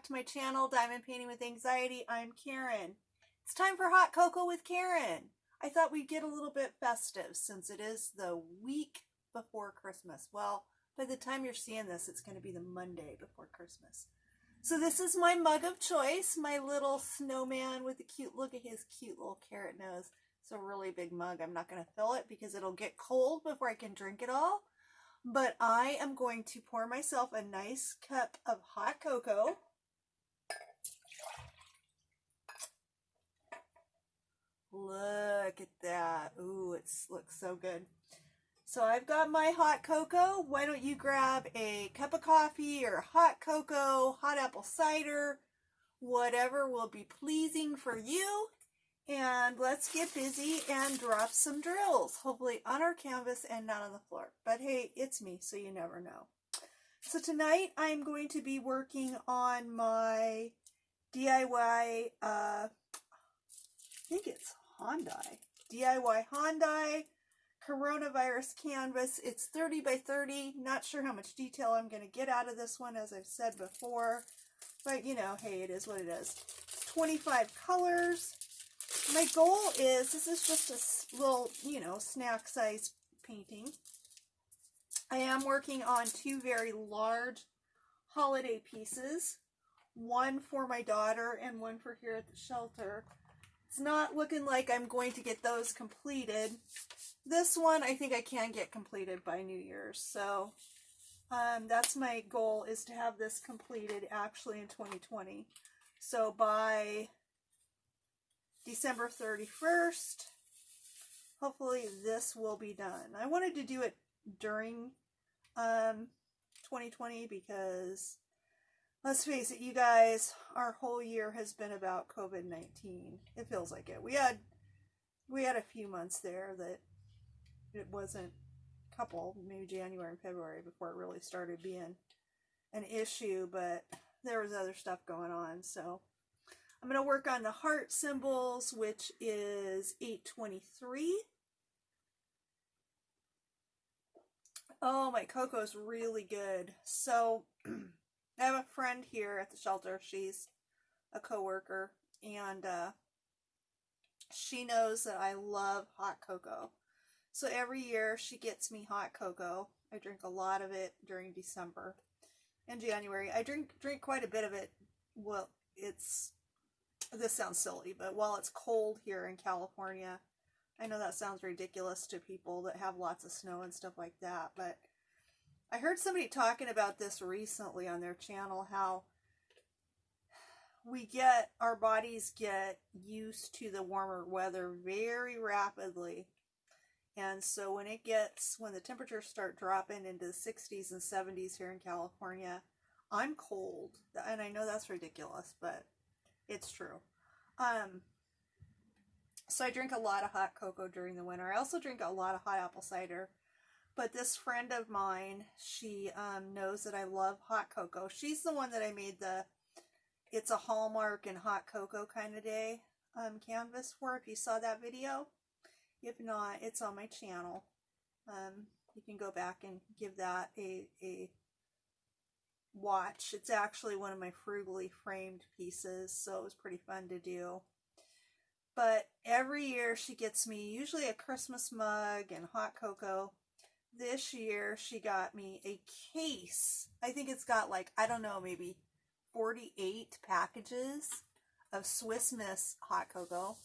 back to my channel, Diamond Painting with Anxiety. I'm Karen. It's time for Hot Cocoa with Karen. I thought we'd get a little bit festive since it is the week before Christmas. Well, by the time you're seeing this, it's going to be the Monday before Christmas. So this is my mug of choice, my little snowman with a cute, look at his cute little carrot nose. It's a really big mug. I'm not going to fill it because it'll get cold before I can drink it all. But I am going to pour myself a nice cup of hot cocoa. Look at that. Ooh, it looks so good. So I've got my hot cocoa. Why don't you grab a cup of coffee or hot cocoa, hot apple cider, whatever will be pleasing for you. And let's get busy and drop some drills, hopefully on our canvas and not on the floor. But hey, it's me, so you never know. So tonight I'm going to be working on my DIY, I think it's DIY Hyundai coronavirus canvas. It's 30 by 30. Not sure how much detail I'm going to get out of this one, as I've said before. But, you know, hey, it is what it is. It's 25 colors. My goal is, this is just a little, you know, snack size painting. I am working on two very large holiday pieces. One for my daughter and one for here at the shelter. It's not looking like I'm going to get those completed. This one I think I can get completed by New Year's. So that's my goal, is to have this completed actually in 2020. So by December 31st, hopefully this will be done. I wanted to do it during 2020 because, let's face it, you guys, our whole year has been about COVID-19. It feels like it. We had a few months there that it wasn't, a couple, maybe January and February, before it really started being an issue, but there was other stuff going on. So I'm going to work on the heart symbols, which is 823. Oh, my cocoa's really good. So I have a friend here at the shelter. She's a coworker, and she knows that I love hot cocoa. So every year she gets me hot cocoa. I drink a lot of it during December and January. I drink quite a bit of it. Well, this sounds silly, but while it's cold here in California, I know that sounds ridiculous to people that have lots of snow and stuff like that, but I heard somebody talking about this recently on their channel, how our bodies get used to the warmer weather very rapidly. And so when the temperatures start dropping into the 60s and 70s here in California, I'm cold. And I know that's ridiculous, but it's true. So I drink a lot of hot cocoa during the winter. I also drink a lot of hot apple cider. But this friend of mine, she knows that I love hot cocoa. She's the one that I made It's a Hallmark and hot cocoa kind of day canvas for, if you saw that video. If not, it's on my channel. You can go back and give that a watch. It's actually one of my frugally framed pieces, so it was pretty fun to do. But every year she gets me usually a Christmas mug and hot cocoa. This year she got me a case. I think it's got, like, I don't know, maybe 48 packages of Swiss Miss hot cocoa.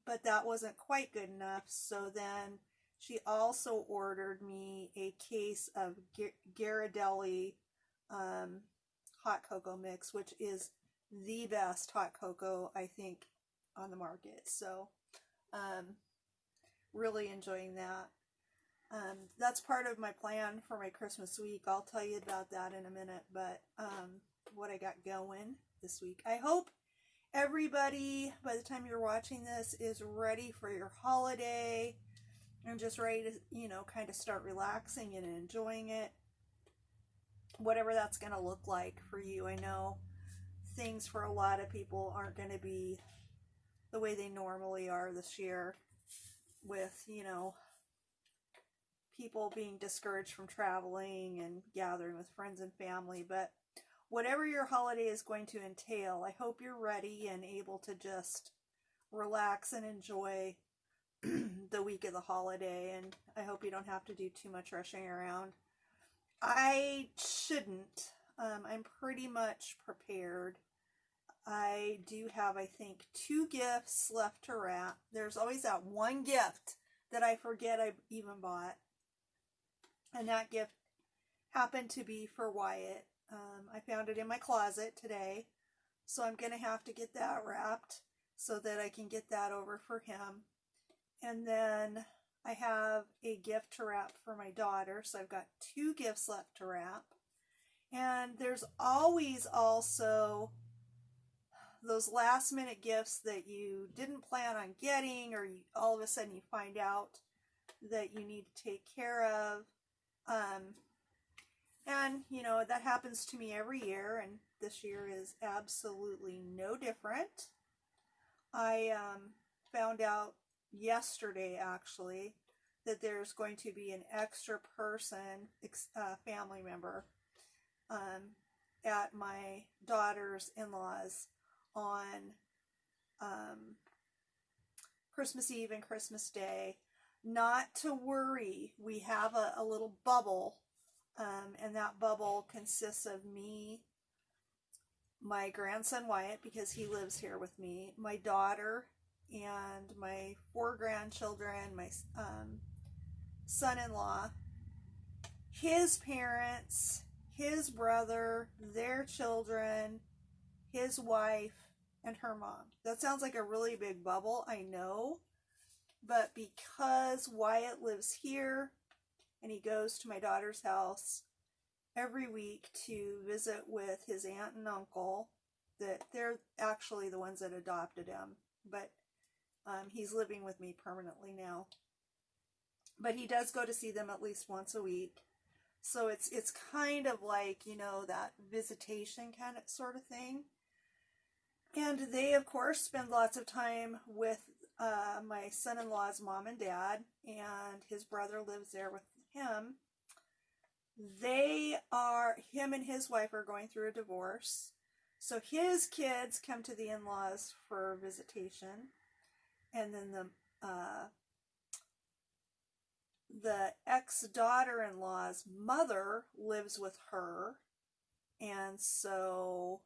But that wasn't quite good enough, so then she also ordered me a case of Ghirardelli hot cocoa mix, which is the best hot cocoa, I think, on the market. So, really enjoying that. That's part of my plan for my Christmas week. I'll tell you about that in a minute, but what I got going this week. I hope everybody, by the time you're watching this, is ready for your holiday and just ready to, you know, kind of start relaxing and enjoying it. Whatever that's going to look like for you. I know things for a lot of people aren't going to be the way they normally are this year, with, you know, people being discouraged from traveling and gathering with friends and family, but whatever your holiday is going to entail, I hope you're ready and able to just relax and enjoy the week of the holiday, and I hope you don't have to do too much rushing around. I shouldn't. I'm pretty much prepared. I do have, I think, 2 gifts left to wrap. There's always that one gift that I forget I even bought, and that gift happened to be for Wyatt. I found it in my closet today, so I'm going to have to get that wrapped so that I can get that over for him. And then I have a gift to wrap for my daughter, so I've got 2 gifts left to wrap. And there's always also those last minute gifts that you didn't plan on getting, or all of a sudden you find out that you need to take care of. And, you know, that happens to me every year, and this year is absolutely no different. I found out yesterday, actually, that there's going to be an extra person, family member, at my daughter's in-laws on Christmas Eve and Christmas Day. Not to worry, we have a little bubble, and that bubble consists of me, my grandson Wyatt, because he lives here with me, my daughter, and my 4 grandchildren, my son-in-law, his parents, his brother, their children, his wife, and her mom. That sounds like a really big bubble, I know, but because Wyatt lives here and he goes to my daughter's house every week to visit with his aunt and uncle, that they're actually the ones that adopted him, but he's living with me permanently now. But he does go to see them at least once a week. So it's kind of like, you know, that visitation kind of sort of thing. And they, of course, spend lots of time with my son-in-law's mom and dad, and his brother lives there with him. Him and his wife are going through a divorce. So his kids come to the in-laws for visitation. And then the ex-daughter-in-law's mother lives with her. And so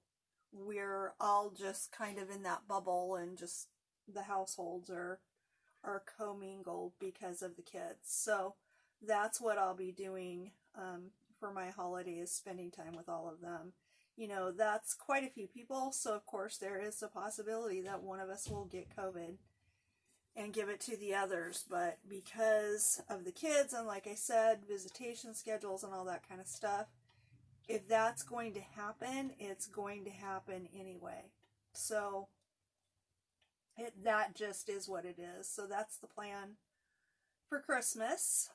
we're all just kind of in that bubble, and just the households are commingled because of the kids. So that's what I'll be doing for my holidays, spending time with all of them. You know, that's quite a few people, so of course there is a possibility that one of us will get COVID and give it to the others, but because of the kids and, like I said, visitation schedules and all that kind of stuff, if that's going to happen, it's going to happen anyway. So that just is what it is. So that's the plan for Christmas.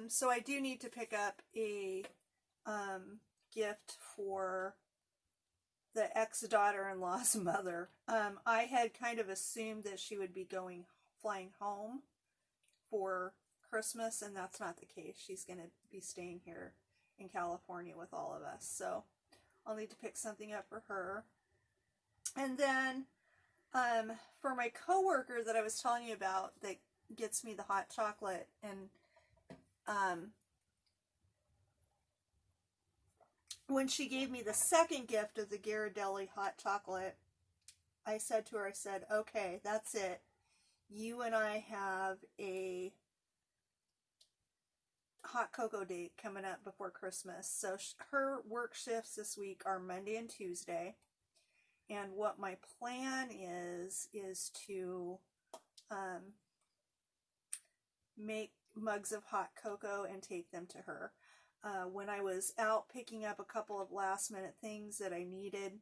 So I do need to pick up a gift for the ex-daughter-in-law's mother. I had kind of assumed that she would be flying home for Christmas, and that's not the case. She's going to be staying here in California with all of us. So I'll need to pick something up for her. And then for my coworker that I was telling you about that gets me the hot chocolate, and when she gave me the second gift of the Ghirardelli hot chocolate, I said to her, okay, that's it. You and I have a hot cocoa date coming up before Christmas. So her work shifts this week are Monday and Tuesday. And what my plan is to make mugs of hot cocoa and take them to her. When I was out picking up a couple of last minute things that I needed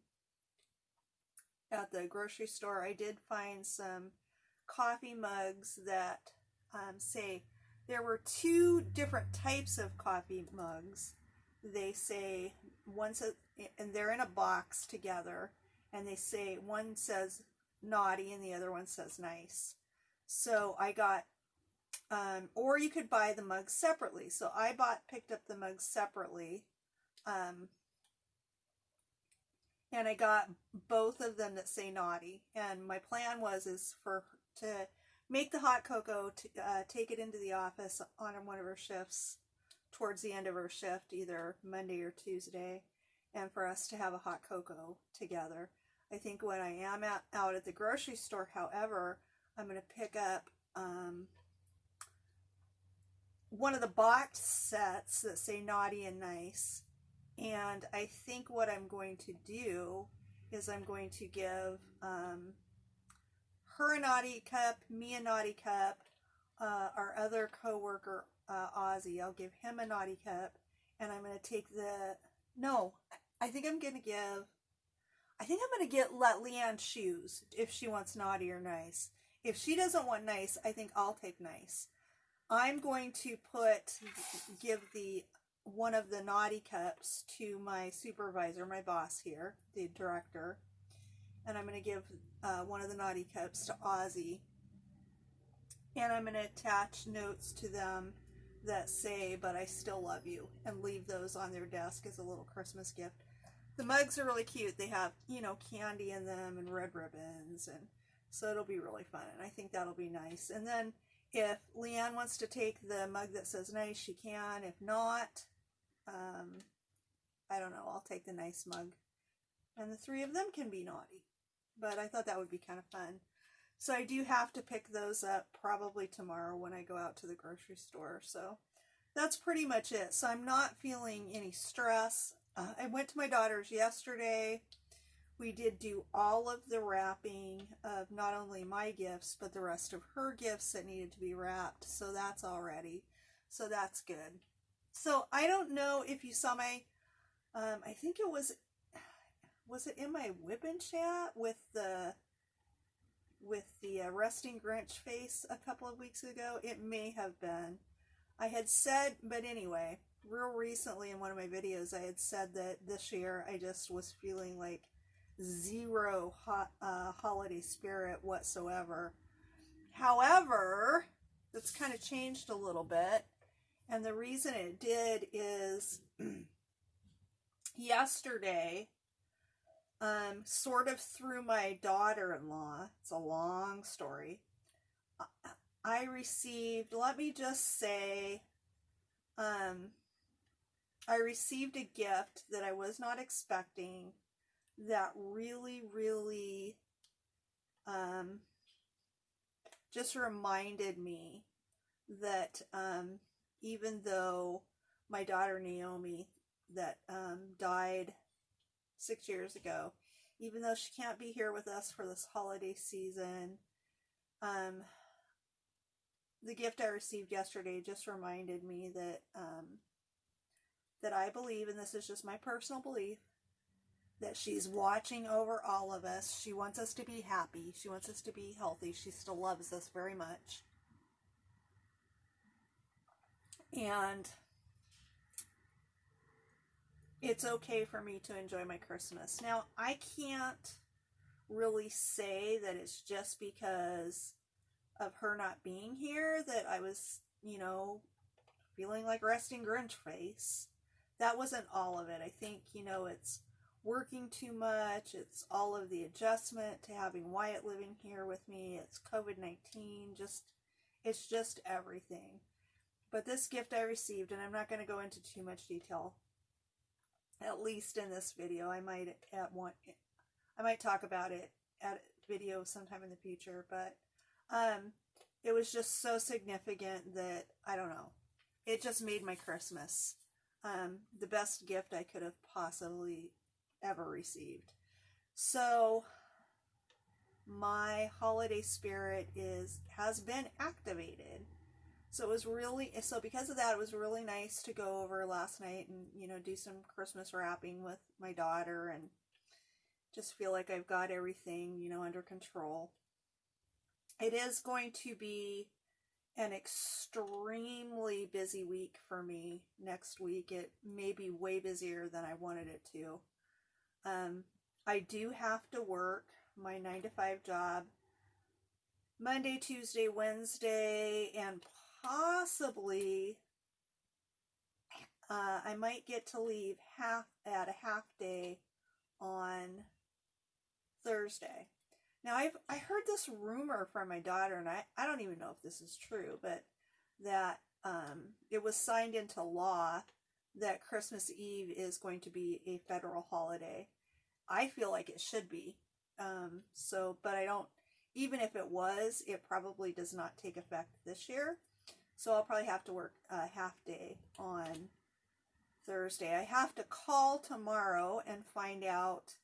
at the grocery store, I did find some coffee mugs that say, there were 2 different types of coffee mugs. They say, and they're in a box together, and they say, one says naughty and the other one says nice. So I got Or you could buy the mugs separately. So I picked up the mugs separately. And I got both of them that say naughty. And my plan is to make the hot cocoa, to take it into the office on one of her shifts towards the end of her shift, either Monday or Tuesday, and for us to have a hot cocoa together. I think when I am out at the grocery store, however, I'm going to pick up one of the box sets that say naughty and nice. And I think what I'm going to do is I'm going to give her a naughty cup, me a naughty cup, our other coworker, Ozzy, I'll give him a naughty cup, and I'm going to take I think I'm going to let Leanne choose if she wants naughty or nice. If she doesn't want nice, I think I'll take nice. I'm going to give one of the naughty cups to my supervisor, my boss here, the director, and I'm going to give one of the naughty cups to Ozzy, and I'm going to attach notes to them that say, "But I still love you," and leave those on their desk as a little Christmas gift. The mugs are really cute. They have, candy in them and red ribbons, and so it'll be really fun, and I think that'll be nice. And then if Leanne wants to take the mug that says nice, she can. If not, I don't know, I'll take the nice mug. And the three of them can be naughty. But I thought that would be kind of fun. So I do have to pick those up probably tomorrow when I go out to the grocery store. So that's pretty much it. So I'm not feeling any stress. I went to my daughter's yesterday. We did do all of the wrapping of not only my gifts, but the rest of her gifts that needed to be wrapped. So that's all ready. So that's good. So I don't know if you saw my, I think it was it in my Wip Chat with the resting Grinch face a couple of weeks ago? It may have been. I had said, but anyway, real recently in one of my videos, I had said that this year I just was feeling like zero holiday spirit whatsoever. However, that's kind of changed a little bit. And the reason it did is yesterday, sort of through my daughter-in-law, it's a long story, I received, let me just say, I received a gift that I was not expecting that really, really just reminded me that even though my daughter Naomi that died 6 years ago, even though she can't be here with us for this holiday season, the gift I received yesterday just reminded me that that I believe, and this is just my personal belief, that she's watching over all of us. She wants us to be happy. She wants us to be healthy. She still loves us very much. And it's okay for me to enjoy my Christmas. Now, I can't really say that it's just because of her not being here that I was, feeling like resting Grinch face. That wasn't all of it. I think, it's working too much. It's all of the adjustment to having Wyatt living here with me. It's COVID-19. It's just everything. But this gift I received, and I'm not going to go into too much detail, at least in this video. I might talk about it at a video sometime in the future, but it was just so significant that, I don't know, it just made my Christmas the best gift I could have possibly ever received. So my holiday spirit has been activated. So because of that, it was really nice to go over last night and, do some Christmas wrapping with my daughter and just feel like I've got everything, under control. It is going to be an extremely busy week for me next week. It may be way busier than I wanted it to. I do have to work my 9-to-5 job Monday, Tuesday, Wednesday, and possibly, I might get to leave at a half day on Thursday. Now, I heard this rumor from my daughter, and I don't even know if this is true, but that it was signed into law that Christmas Eve is going to be a federal holiday. I feel like it should be. But I don't, even if it was, it probably does not take effect this year. So I'll probably have to work a half day on Thursday. I have to call tomorrow and find out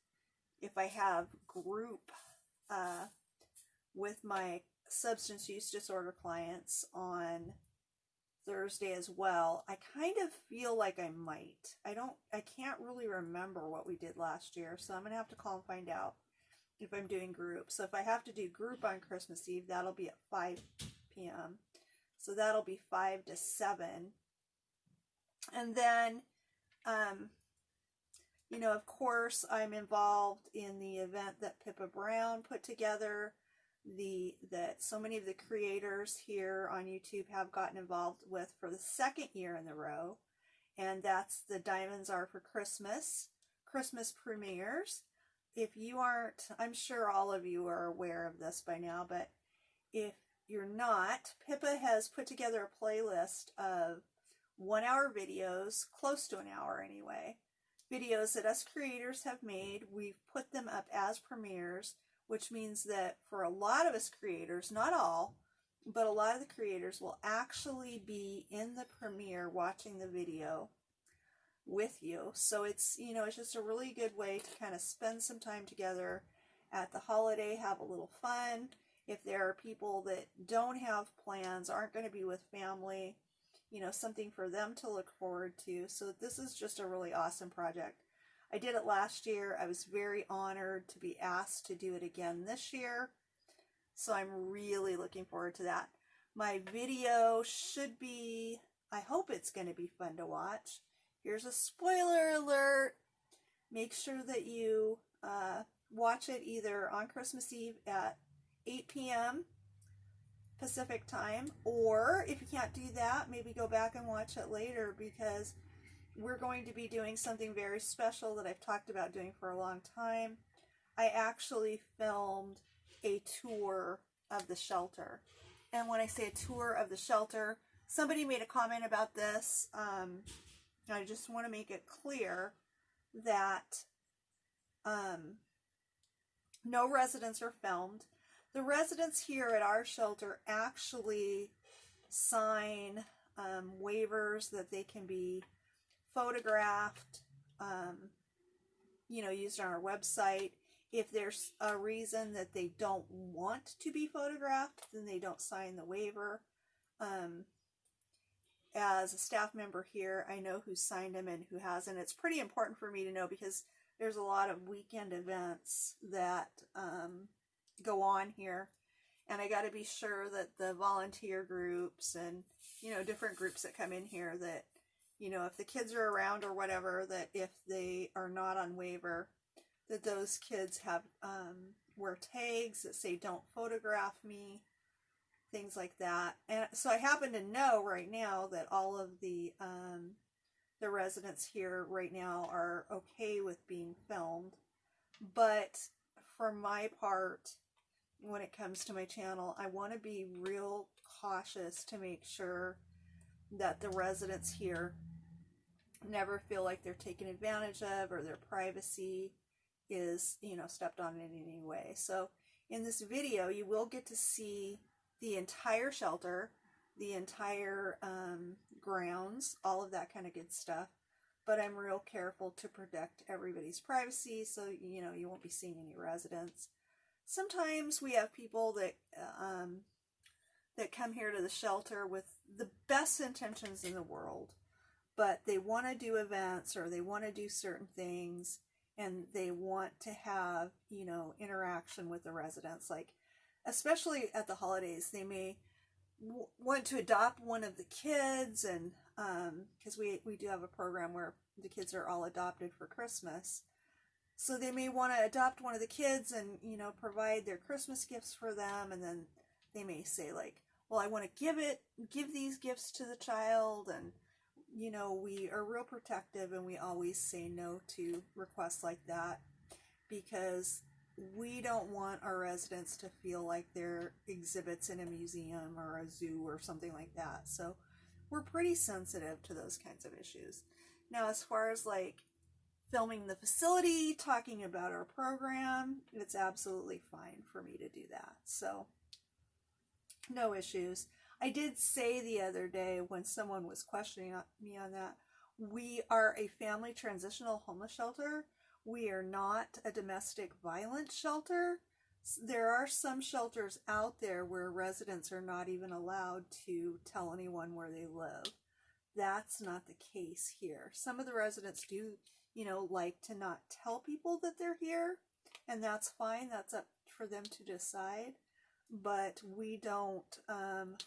if I have group with my substance use disorder clients on Thursday as well. I kind of feel like I might. I can't really remember what we did last year, so I'm going to have to call and find out if I'm doing group. So if I have to do group on Christmas Eve, that'll be at 5 p.m. So that'll be 5 to 7. And then, you know, of course, I'm involved in the event that Pippa Brown put together, that so many of the creators here on YouTube have gotten involved with for the second year in a row. And that's the Diamonds Are for Christmas premieres. If you aren't, I'm sure all of you are aware of this by now, but if you're not, Pippa has put together a playlist of 1-hour videos, close to an hour anyway, videos that us creators have made. We've put them up as premieres, which means that for a lot of us creators, not all, but a lot of the creators will actually be in the premiere watching the video with you. So it's, you know, it's just a really good way to kind of spend some time together at the holiday, have a little fun. If there are people that don't have plans, aren't going to be with family, you know, something for them to look forward to. So this is just a really awesome project. I did it last year. I was very honored to be asked to do it again this year. So I'm really looking forward to that. My video should be, I hope it's going to be fun to watch. Here's a spoiler alert. Make sure that you watch it either on Christmas Eve at 8 p.m. Pacific time, or if you can't do that, maybe go back and watch it later, because we're going to be doing something very special that I've talked about doing for a long time. I actually filmed a tour of the shelter. And when I say a tour of the shelter, somebody made a comment about this. I just want to make it clear that no residents are filmed. The residents here at our shelter actually sign waivers that they can be photographed, you know, used on our website. If there's a reason that they don't want to be photographed, then they don't sign the waiver. As a staff member here, I know who signed them and who hasn't. It's pretty important for me to know, because there's a lot of weekend events that go on here, and I got to be sure that the volunteer groups and, you know, different groups that come in here, that, you know, if the kids are around or whatever, that if they are not on waiver, that those kids have wear tags that say "don't photograph me," things like that. And so I happen to know right now that all of the residents here right now are okay with being filmed. But for my part, when it comes to my channel, I want to be real cautious to make sure that the residents here never feel like they're taken advantage of, or their privacy is, you know, stepped on in any way. So in this video, you will get to see the entire shelter, the entire grounds, all of that kind of good stuff. But I'm real careful to protect everybody's privacy, so, you know, you won't be seeing any residents. Sometimes we have people that that come here to the shelter with the best intentions in the world, but they want to do events, or they want to do certain things, and they want to have, you know, interaction with the residents. Like, especially at the holidays, they may want to adopt one of the kids, and because we do have a program where the kids are all adopted for Christmas. So they may want to adopt one of the kids and, you know, provide their Christmas gifts for them, and then they may say, like, well, I want to give these gifts to the child, and you know, we are real protective, and we always say no to requests like that, because we don't want our residents to feel like they're exhibits in a museum or a zoo or something like that. So we're pretty sensitive to those kinds of issues. Now, as far as like filming the facility, talking about our program, it's absolutely fine for me to do that. So no issues. I did say the other day when someone was questioning me on that, we are a family transitional homeless shelter. We are not a domestic violence shelter. There are some shelters out there where residents are not even allowed to tell anyone where they live. That's not the case here. Some of the residents do, you know, like to not tell people that they're here, and that's fine. That's up for them to decide. But we don't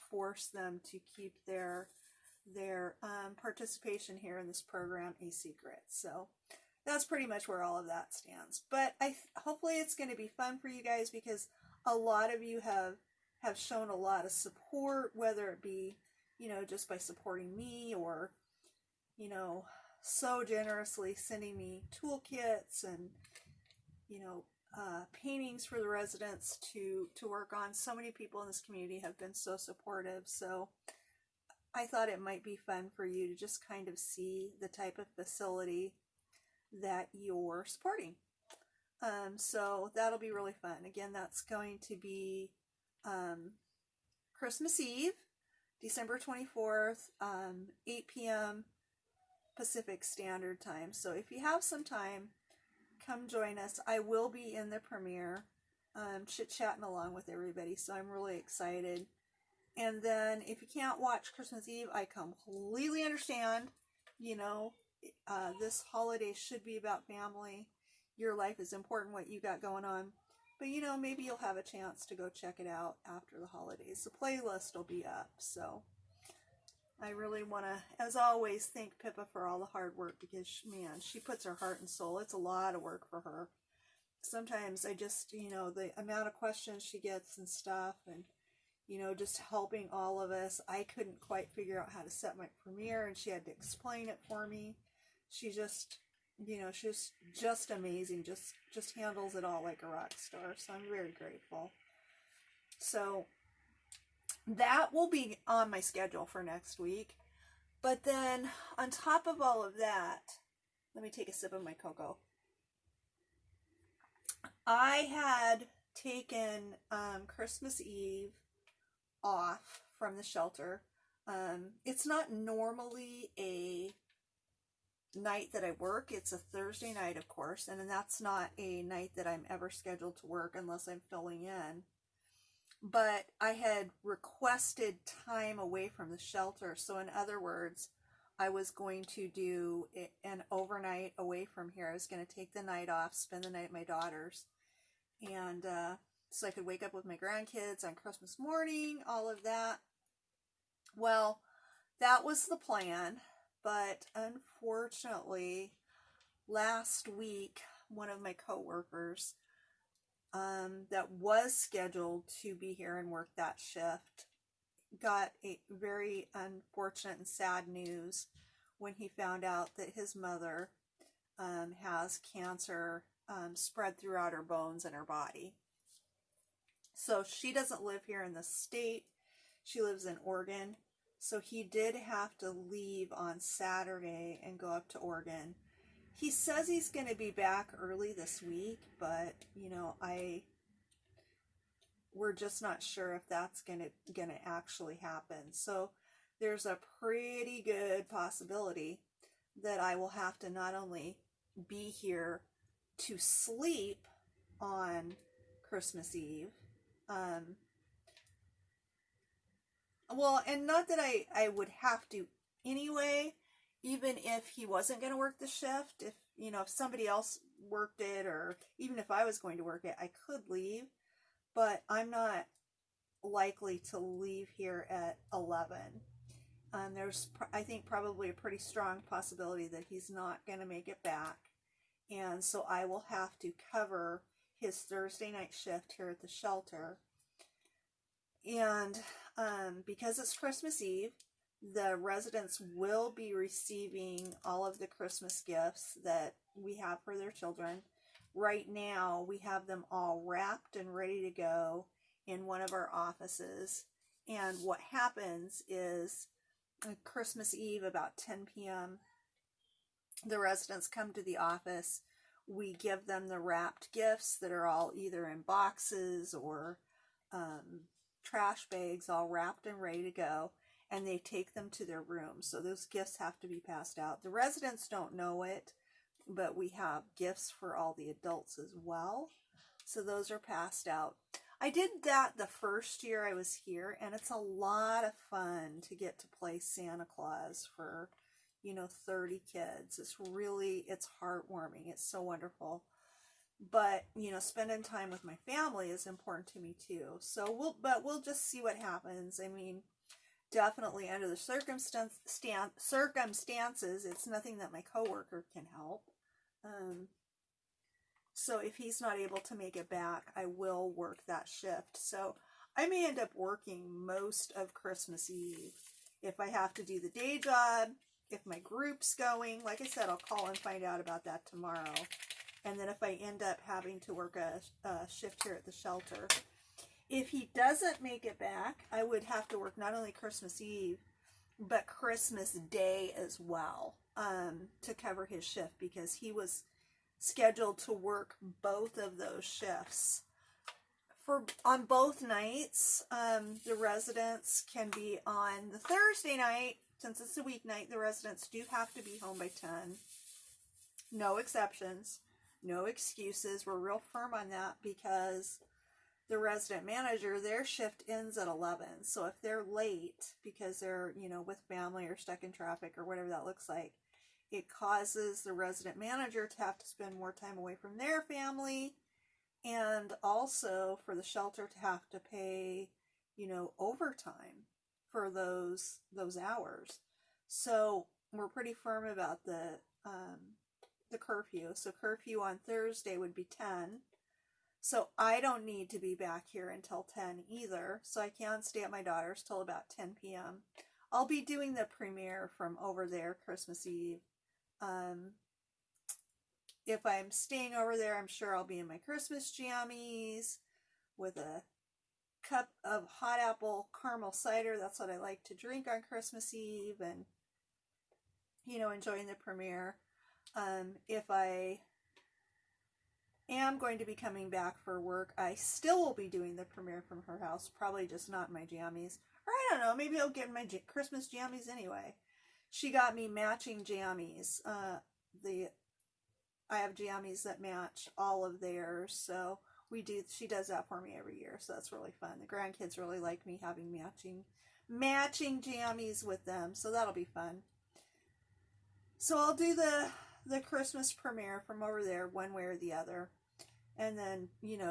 force them to keep their participation here in this program a secret. So that's pretty much where all of that stands. But hopefully it's going to be fun for you guys, because a lot of you have shown a lot of support, whether it be, you know, just by supporting me, or, you know, so generously sending me toolkits and, you know, paintings for the residents to work on. So many people in this community have been so supportive. So I thought it might be fun for you to just kind of see the type of facility that you're supporting. So that'll be really fun. Again, that's going to be Christmas Eve, December 24th, 8 p.m. Pacific Standard Time. So if you have some time, come join us. I will be in the premiere, chit-chatting along with everybody, so I'm really excited. And then if you can't watch Christmas Eve, I completely understand. You know, this holiday should be about family. Your life is important, what you got going on. But, you know, maybe you'll have a chance to go check it out after the holidays. The playlist will be up, so I really want to, as always, thank Pippa for all the hard work, because, man, she puts her heart and soul. It's a lot of work for her. Sometimes I just, you know, the amount of questions she gets and stuff, and, you know, just helping all of us. I couldn't quite figure out how to set my premiere, and she had to explain it for me. She just, you know, she's just amazing. Just handles it all like a rock star. So I'm very grateful. So that will be on my schedule for next week. But then on top of all of that, let me take a sip of my cocoa. I had taken Christmas Eve off from the shelter. It's not normally a night that I work. It's a Thursday night, of course, and that's not a night that I'm ever scheduled to work unless I'm filling in. But I had requested time away from the shelter, so in other words, I was going to do an overnight away from here. I was going to take the night off, spend the night at my daughter's, and so I could wake up with my grandkids on Christmas morning, all of that. Well, that was the plan, but unfortunately, last week, one of my coworkers that was scheduled to be here and work that shift got a very unfortunate and sad news when he found out that his mother has cancer spread throughout her bones and her body. So she doesn't live here in the state. She lives in Oregon. So he did have to leave on Saturday and go up to Oregon. He says he's going to be back early this week, but, you know, we're just not sure if that's going to actually happen. So there's a pretty good possibility that I will have to not only be here to sleep on Christmas Eve, well, and not that I would have to anyway, even if he wasn't going to work the shift, if, you know, if somebody else worked it, or even if I was going to work it, I could leave, but I'm not likely to leave here at 11. There's, I think, probably a pretty strong possibility that he's not going to make it back, and so I will have to cover his Thursday night shift here at the shelter. And because it's Christmas Eve, the residents will be receiving all of the Christmas gifts that we have for their children. Right now, we have them all wrapped and ready to go in one of our offices. And what happens is Christmas Eve, about 10 p.m., the residents come to the office. We give them the wrapped gifts that are all either in boxes or trash bags, all wrapped and ready to go, and they take them to their rooms. So those gifts have to be passed out. The residents don't know it, but we have gifts for all the adults as well. So those are passed out. I did that the first year I was here, and it's a lot of fun to get to play Santa Claus for, 30 kids. It's heartwarming. It's so wonderful. But, spending time with my family is important to me too. So we'll just see what happens. I mean, definitely under the circumstances, it's nothing that my coworker can help. So if he's not able to make it back, I will work that shift. So I may end up working most of Christmas Eve. If I have to do the day job, if my group's going, like I said, I'll call and find out about that tomorrow. And then if I end up having to work a shift here at the shelter, if he doesn't make it back, I would have to work not only Christmas Eve, but Christmas Day as well, to cover his shift, because he was scheduled to work both of those shifts. On both nights, the residents can be on the Thursday night. Since it's a weeknight, the residents do have to be home by 10. No exceptions, no excuses. We're real firm on that because the resident manager, their shift ends at 11. So if they're late because they're, with family or stuck in traffic or whatever that looks like, it causes the resident manager to have to spend more time away from their family, and also for the shelter to have to pay, overtime for those hours. So we're pretty firm about the curfew. So curfew on Thursday would be 10. So I don't need to be back here until 10 either. So I can stay at my daughter's till about 10 p.m. I'll be doing the premiere from over there Christmas Eve. If I'm staying over there, I'm sure I'll be in my Christmas jammies with a cup of hot apple caramel cider. That's what I like to drink on Christmas Eve, and enjoying the premiere. If I am going to be coming back for work, I still will be doing the premiere from her house, probably just not in my jammies. Or I don't know, maybe I'll get in my Christmas jammies anyway. She got me matching jammies. I have jammies that match all of theirs, so she does that for me every year, so that's really fun. The grandkids really like me having matching jammies with them, so that'll be fun. So I'll do the Christmas premiere from over there one way or the other, and then,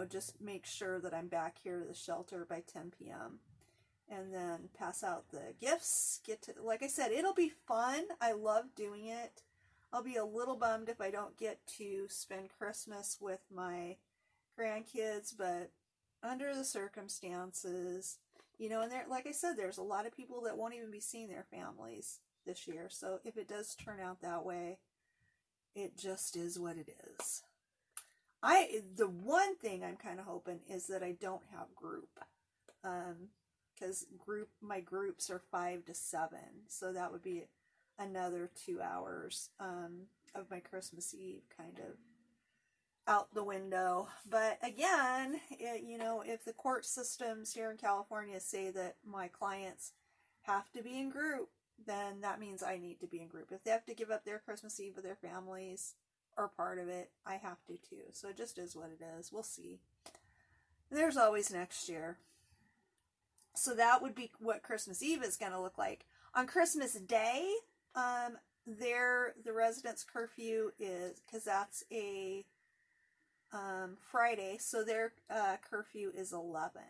just make sure that I'm back here to the shelter by 10 p.m. and then pass out the gifts. Like I said, it'll be fun. I love doing it. I'll be a little bummed if I don't get to spend Christmas with my grandkids, but under the circumstances, and like I said, there's a lot of people that won't even be seeing their families this year. So if it does turn out that way, it just is what it is. The one thing I'm kind of hoping is that I don't have group, because my groups are 5 to 7, so that would be another 2 hours of my Christmas Eve kind of out the window. But again, if the court systems here in California say that my clients have to be in group, then that means I need to be in group. If they have to give up their Christmas Eve with their families or part of it, I have to too. So it just is what it is. We'll see. There's always next year. So that would be what Christmas Eve is going to look like. On Christmas Day, the residents' curfew is, because that's a Friday, so their curfew is 11.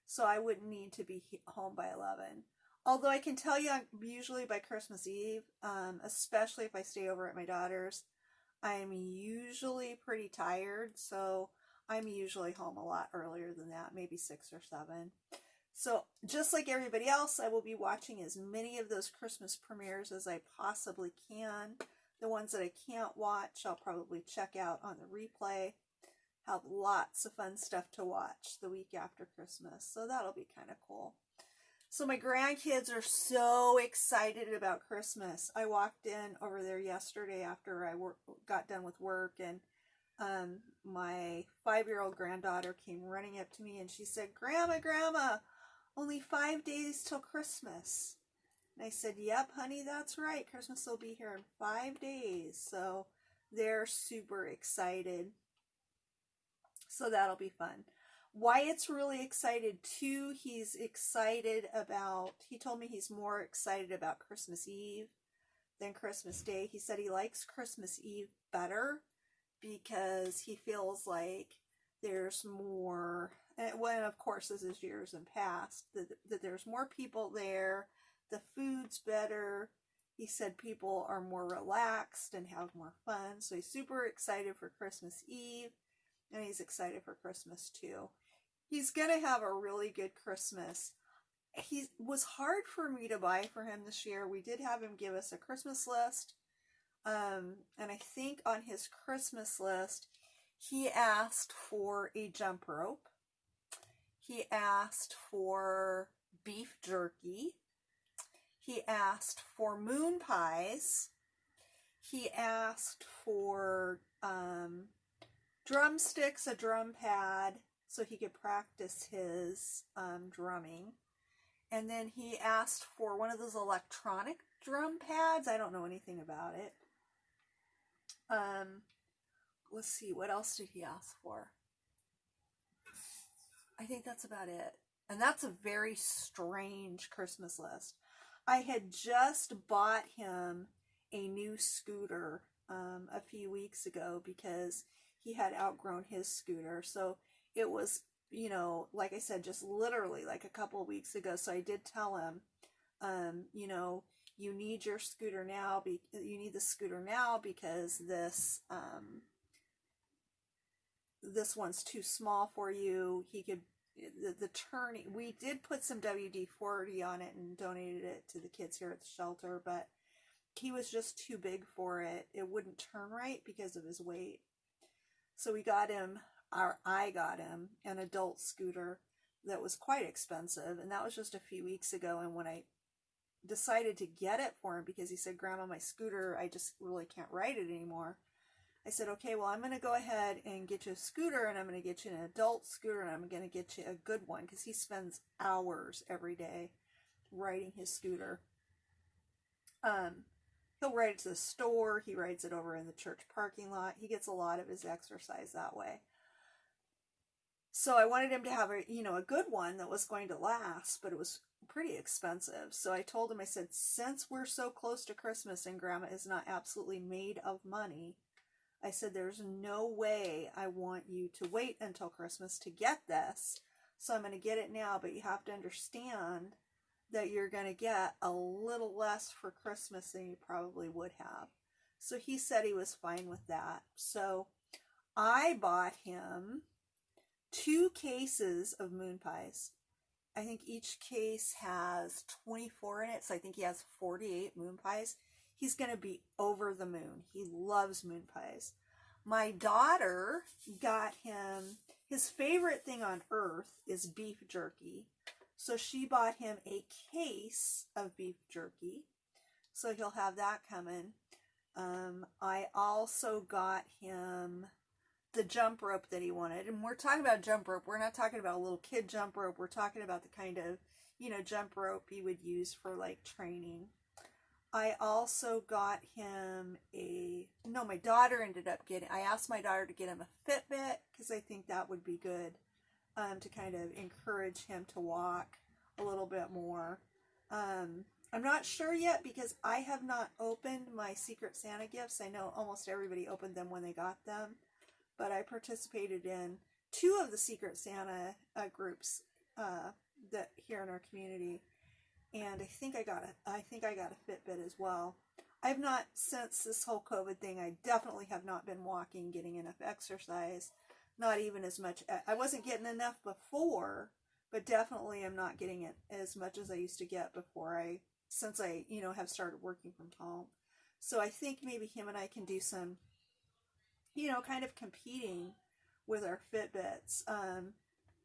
So I wouldn't need to be home by 11. Although I can tell you, usually by Christmas Eve, especially if I stay over at my daughter's, I'm usually pretty tired, so I'm usually home a lot earlier than that, maybe 6 or 7. So just like everybody else, I will be watching as many of those Christmas premieres as I possibly can. The ones that I can't watch, I'll probably check out on the replay. Have lots of fun stuff to watch the week after Christmas. So that'll be kind of cool. So my grandkids are so excited about Christmas. I walked in over there yesterday after I got done with work, and my 5-year-old granddaughter came running up to me and she said, Grandma, only 5 days till Christmas. And I said, yep, honey, that's right. Christmas will be here in 5 days. So they're super excited. So that'll be fun. Wyatt's really excited too. He's excited about, he told me he's more excited about Christmas Eve than Christmas Day. He said he likes Christmas Eve better because he feels like there's more, when of course this is years in past, that there's more people there, the food's better. He said people are more relaxed and have more fun. So he's super excited for Christmas Eve, and he's excited for Christmas too. He's going to have a really good Christmas. He was hard for me to buy for him this year. We did have him give us a Christmas list. And I think on his Christmas list, he asked for a jump rope. He asked for beef jerky. He asked for moon pies. He asked for drumsticks, a drum pad, so he could practice his drumming. And then he asked for one of those electronic drum pads. I don't know anything about it. Let's see, what else did he ask for? I think that's about it. And that's a very strange Christmas list. I had just bought him a new scooter a few weeks ago because he had outgrown his scooter. So it was, you know, like I said, just literally like a couple of weeks ago. So I did tell him, you know, you need your scooter now. You need the scooter now because this one's too small for you. He could, the turning, we did put some WD-40 on it and donated it to the kids here at the shelter, but he was just too big for it. It wouldn't turn right because of his weight. So we got him, I got him an adult scooter that was quite expensive, and that was just a few weeks ago. And when I decided to get it for him, because he said, Grandma, my scooter, I just really can't ride it anymore. I said, okay, well, I'm going to go ahead and get you a scooter, and I'm going to get you an adult scooter, and I'm going to get you a good one, because he spends hours every day riding his scooter. He'll ride it to the store. He rides it over in the church parking lot. He gets a lot of his exercise that way. So I wanted him to have a, you know, a good one that was going to last, but it was pretty expensive. So I told him, I said, since we're so close to Christmas and Grandma is not absolutely made of money, I said, there's no way I want you to wait until Christmas to get this. So I'm going to get it now, but you have to understand that you're going to get a little less for Christmas than you probably would have. So he said he was fine with that. So I bought him 2 cases of moon pies. I think each case has 24 in it, so I think he has 48 moon pies. He's going to be over the moon. He loves moon pies. My daughter got him, his favorite thing on earth is beef jerky. So she bought him a case of beef jerky. So he'll have that coming. I also got him the jump rope that he wanted. And we're talking about jump rope. We're not talking about a little kid jump rope. We're talking about the kind of, you know, jump rope you would use for like training. I also got him my daughter ended up getting, I asked my daughter to get him a Fitbit because I think that would be good to kind of encourage him to walk a little bit more. I'm not sure yet because I have not opened my Secret Santa gifts. I know almost everybody opened them when they got them, but I participated in 2 of the Secret Santa groups that here in our community. And I think I got a Fitbit as well. I've not, since this whole COVID thing, I definitely have not been walking, getting enough exercise, not even as much. I wasn't getting enough before, but definitely I'm not getting it as much as I used to get since I, have started working from home. So I think maybe him and I can do some, kind of competing with our Fitbits.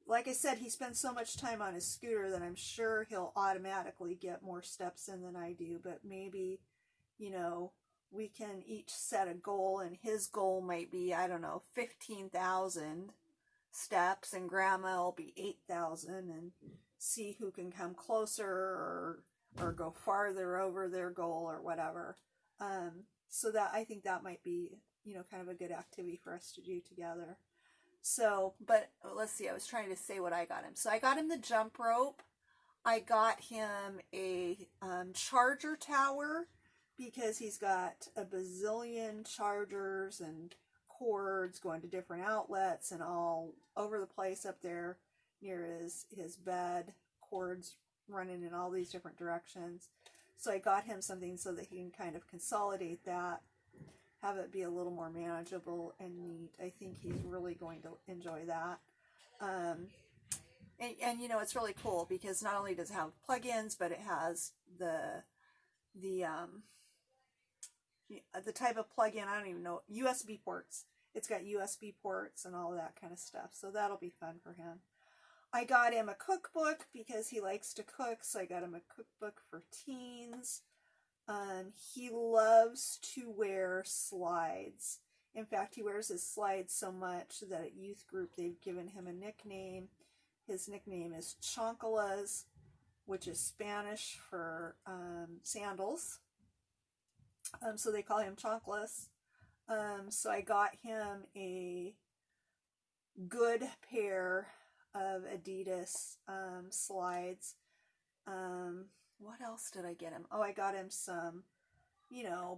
Like I said, he spends so much time on his scooter that I'm sure he'll automatically get more steps in than I do, but maybe, we can each set a goal, and his goal might be, I don't know, 15,000 steps, and grandma will be 8,000, and see who can come closer or go farther over their goal or whatever. So that, I think that might be, kind of a good activity for us to do together. So, but let's see, I was trying to say what I got him. So I got him the jump rope. I got him a charger tower, because he's got a bazillion chargers and cords going to different outlets and all over the place up there near his bed, cords running in all these different directions. So I got him something so that he can kind of consolidate that, have it be a little more manageable and neat. I think he's really going to enjoy that. And it's really cool because not only does it have plug-ins, but it has the type of plug-in, I don't even know, USB ports. It's got USB ports and all of that kind of stuff. So that'll be fun for him. I got him a cookbook because he likes to cook. So I got him a cookbook for teens. He loves to wear slides. In fact, he wears his slides so much that at youth group they've given him a nickname. His nickname is Chonkalas, which is Spanish for sandals. So they call him Chonkalas. So I got him a good pair of Adidas slides. What else did I get him? Oh, I got him some,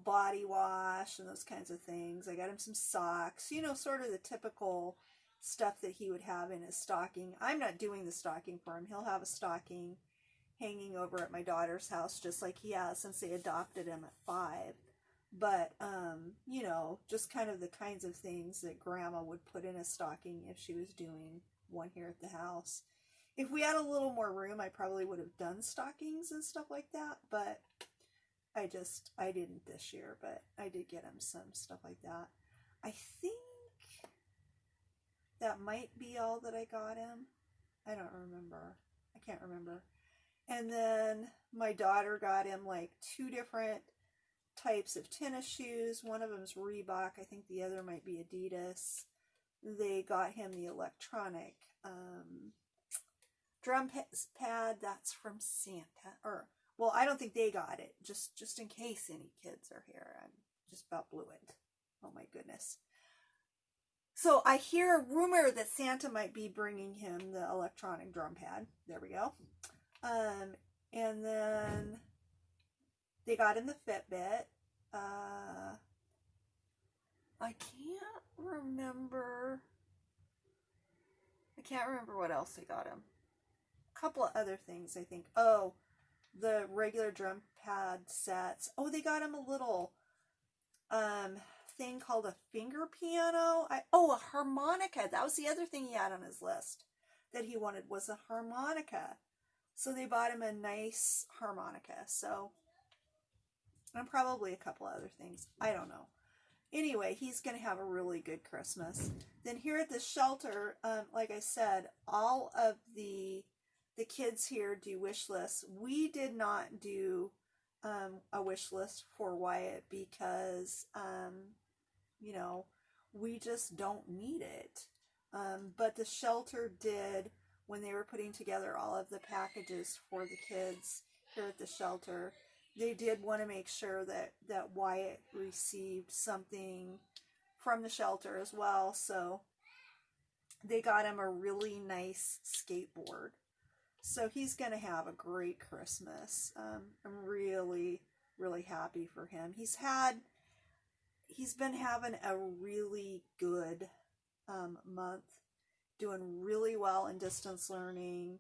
body wash and those kinds of things. I got him some socks, sort of the typical stuff that he would have in his stocking. I'm not doing the stocking for him. He'll have a stocking hanging over at my daughter's house, just like he has since they adopted him at 5. But, just kind of the kinds of things that Grandma would put in a stocking if she was doing one here at the house. If we had a little more room, I probably would have done stockings and stuff like that, but I didn't this year, but I did get him some stuff like that. I think that might be all that I got him. I don't remember. I can't remember. And then my daughter got him like 2 different types of tennis shoes. One of them's Reebok. I think the other might be Adidas. They got him the electronic drum pad. That's from Santa. Well, I don't think they got it. Just in case any kids are here. I just about blew it. Oh my goodness. So I hear a rumor that Santa might be bringing him the electronic drum pad. There we go. And then they got him the Fitbit. I can't remember what else they got him. A couple of other things, I think. Oh, the regular drum pad sets. Oh, they got him a little thing called a finger piano. A harmonica. That was the other thing he had on his list that he wanted, was a harmonica. So they bought him a nice harmonica. So, and probably a couple other things. I don't know. Anyway, he's going to have a really good Christmas. Then here at the shelter, like I said, all of the kids here do wish lists. We did not do a wish list for Wyatt because, we just don't need it. But the shelter did, when they were putting together all of the packages for the kids here at the shelter, they did want to make sure that Wyatt received something from the shelter as well. So they got him a really nice skateboard. So he's going to have a great Christmas. I'm really, really happy for him. He's been having a really good month, doing really well in distance learning.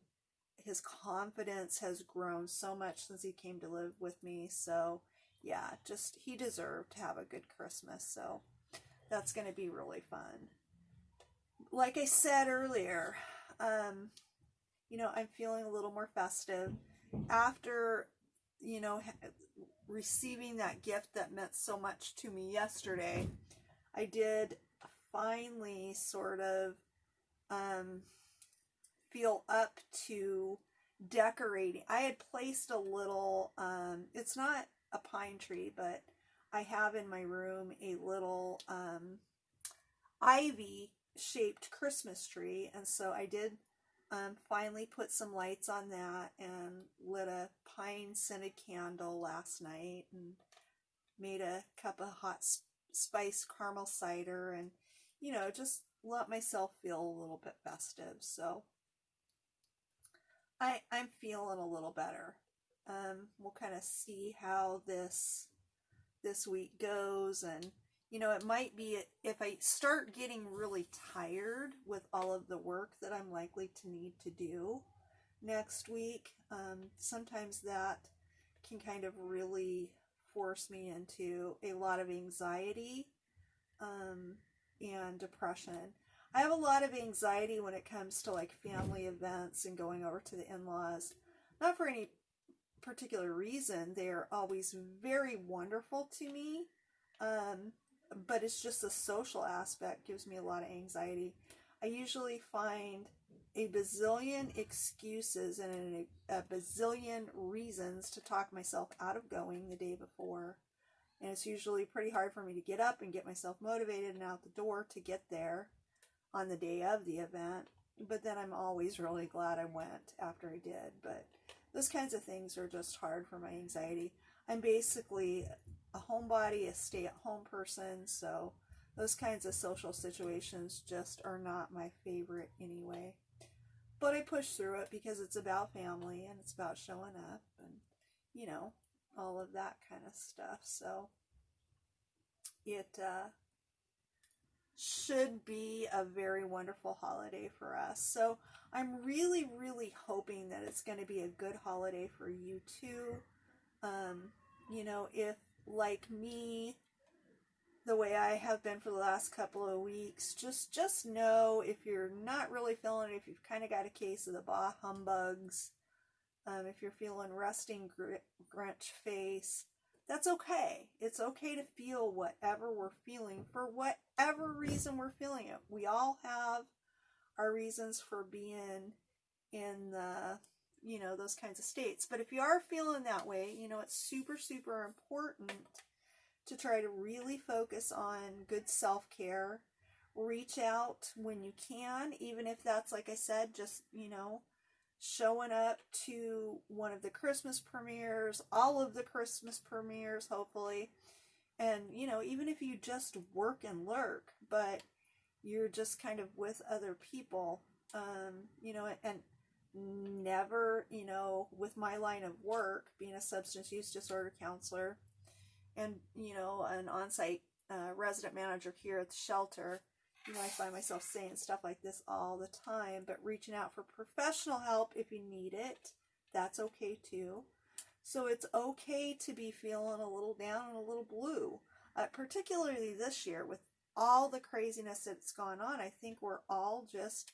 His confidence has grown so much since he came to live with me. So yeah, he deserved to have a good Christmas. So that's going to be really fun. Like I said earlier, I'm feeling a little more festive after, receiving that gift that meant so much to me yesterday. I did finally sort of feel up to decorating. I had placed a little, it's not a pine tree, but I have in my room a little ivy shaped Christmas tree, and so I did finally put some lights on that and lit a pine scented candle last night and made a cup of hot spice caramel cider, and just let myself feel a little bit festive. So I'm feeling a little better. We'll kind of see how this week goes, and it might be, if I start getting really tired with all of the work that I'm likely to need to do next week, sometimes that can kind of really force me into a lot of anxiety and depression. I have a lot of anxiety when it comes to like family events and going over to the in-laws. Not for any particular reason. They're always very wonderful to me. But it's just the social aspect gives me a lot of anxiety. I usually find a bazillion excuses and a bazillion reasons to talk myself out of going the day before. And it's usually pretty hard for me to get up and get myself motivated and out the door to get there on the day of the event. But then I'm always really glad I went after I did. But those kinds of things are just hard for my anxiety. I'm basically a homebody, a stay-at-home person, so those kinds of social situations just are not my favorite anyway. But I push through it because it's about family and it's about showing up and, all of that kind of stuff. So it should be a very wonderful holiday for us. So I'm really, really hoping that it's going to be a good holiday for you too. If like me, the way I have been for the last couple of weeks, just know if you're not really feeling it, if you've kind of got a case of the bah humbugs, if you're feeling resting Grinch face, that's okay. It's okay to feel whatever we're feeling for whatever reason we're feeling it. We all have our reasons for being in the those kinds of states. But if you are feeling that way, it's super, super important to try to really focus on good self-care. Reach out when you can, even if that's, like I said, just, showing up to one of the Christmas premieres, all of the Christmas premieres, hopefully. And, even if you just work and lurk, but you're just kind of with other people, and never, with my line of work, being a substance use disorder counselor and, an on-site resident manager here at the shelter, I find myself saying stuff like this all the time, but reaching out for professional help if you need it, that's okay too. So it's okay to be feeling a little down and a little blue, particularly this year with all the craziness that's gone on. I think we're all just,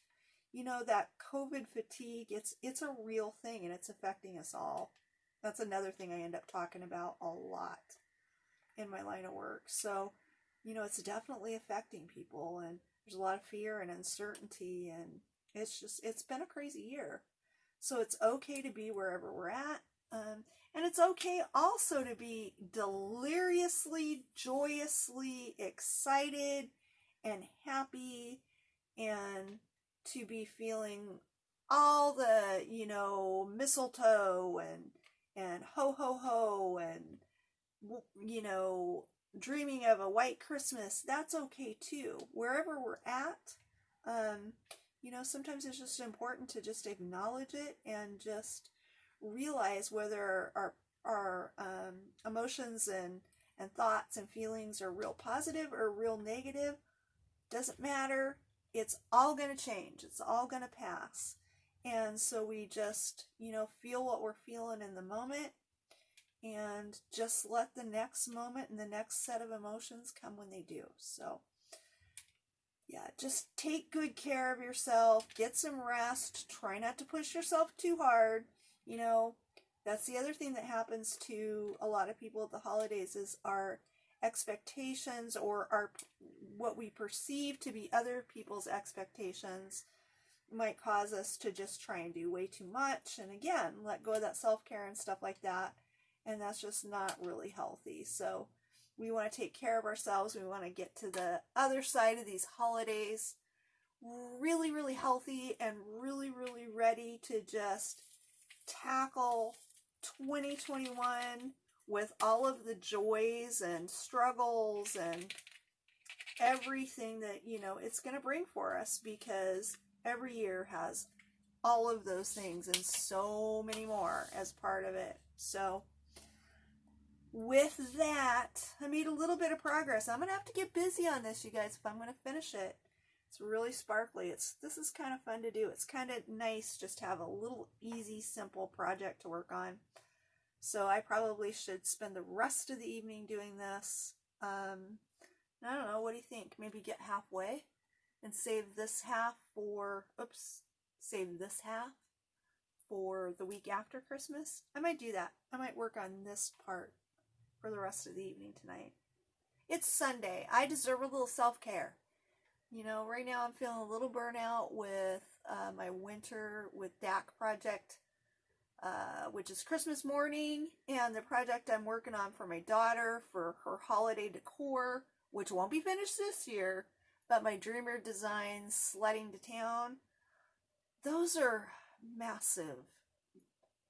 that COVID fatigue, it's a real thing and it's affecting us all. That's another thing I end up talking about a lot in my line of work. So, it's definitely affecting people, and there's a lot of fear and uncertainty, and it's been a crazy year. So it's okay to be wherever we're at. And it's okay also to be deliriously, joyously excited and happy, and to be feeling all the, mistletoe and ho ho ho and, dreaming of a white Christmas. That's okay too. Wherever we're at, sometimes it's just important to just acknowledge it and just realize whether our emotions and thoughts and feelings are real positive or real negative. Doesn't matter. It's all going to change. It's all going to pass. And so we just, feel what we're feeling in the moment and just let the next moment and the next set of emotions come when they do. So Yeah, just take good care of yourself, get some rest, try not to push yourself too hard. You know, that's the other thing that happens to a lot of people at the holidays is our expectations or our what we perceive to be other people's expectations might cause us to just try and do way too much and again let go of that self-care and stuff like that, and that's just not really healthy. So we want to take care of ourselves. We want to get to the other side of these holidays really, really healthy and really, really ready to just tackle 2021 with all of the joys and struggles and everything that, you know, it's going to bring for us, because every year has all of those things and so many more as part of it. So with that, I made a little bit of progress. I'm going to have to get busy on this, you guys, if I'm going to finish it. It's really sparkly. This is kind of fun to do. It's kind of nice just to have a little easy, simple project to work on. So I probably should spend the rest of the evening doing this. I don't know. What do you think? Maybe get halfway and save this half for, save this half for the week after Christmas. I might do that. I might work on this part for the rest of the evening tonight. It's Sunday. I deserve a little self-care. You know, right now I'm feeling a little burnout with my Winter with Dak project, which is Christmas morning, and the project I'm working on for my daughter for her holiday decor, which won't be finished this year, but my Dreamer Designs sledding to town. Those are massive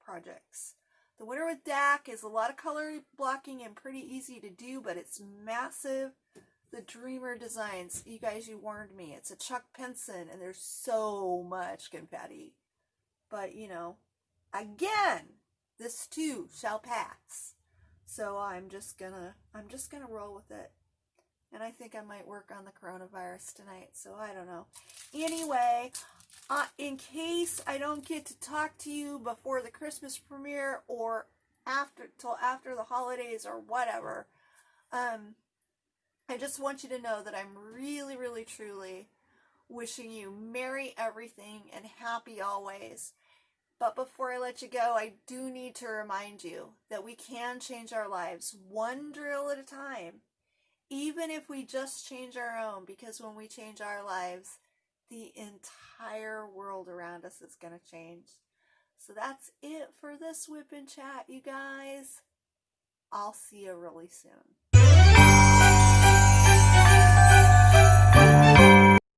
projects. The Winter with Dak is a lot of color blocking and pretty easy to do, but it's massive. The Dreamer Designs, you guys, you warned me. It's a Chuck Pinson, and there's so much confetti. But, you know, again, this too shall pass. So I'm just gonna roll with it. And I think I might work on the coronavirus tonight, so I don't know. Anyway, in case I don't get to talk to you before the Christmas premiere or till after the holidays or whatever, I just want you to know that I'm really, really, truly wishing you merry everything and happy always. But before I let you go, I do need to remind you that we can change our lives one drill at a time, even if we just change our own, because when we change our lives, the entire world around us is going to change. So that's it for this Whip and Chat, you guys. I'll see you really soon.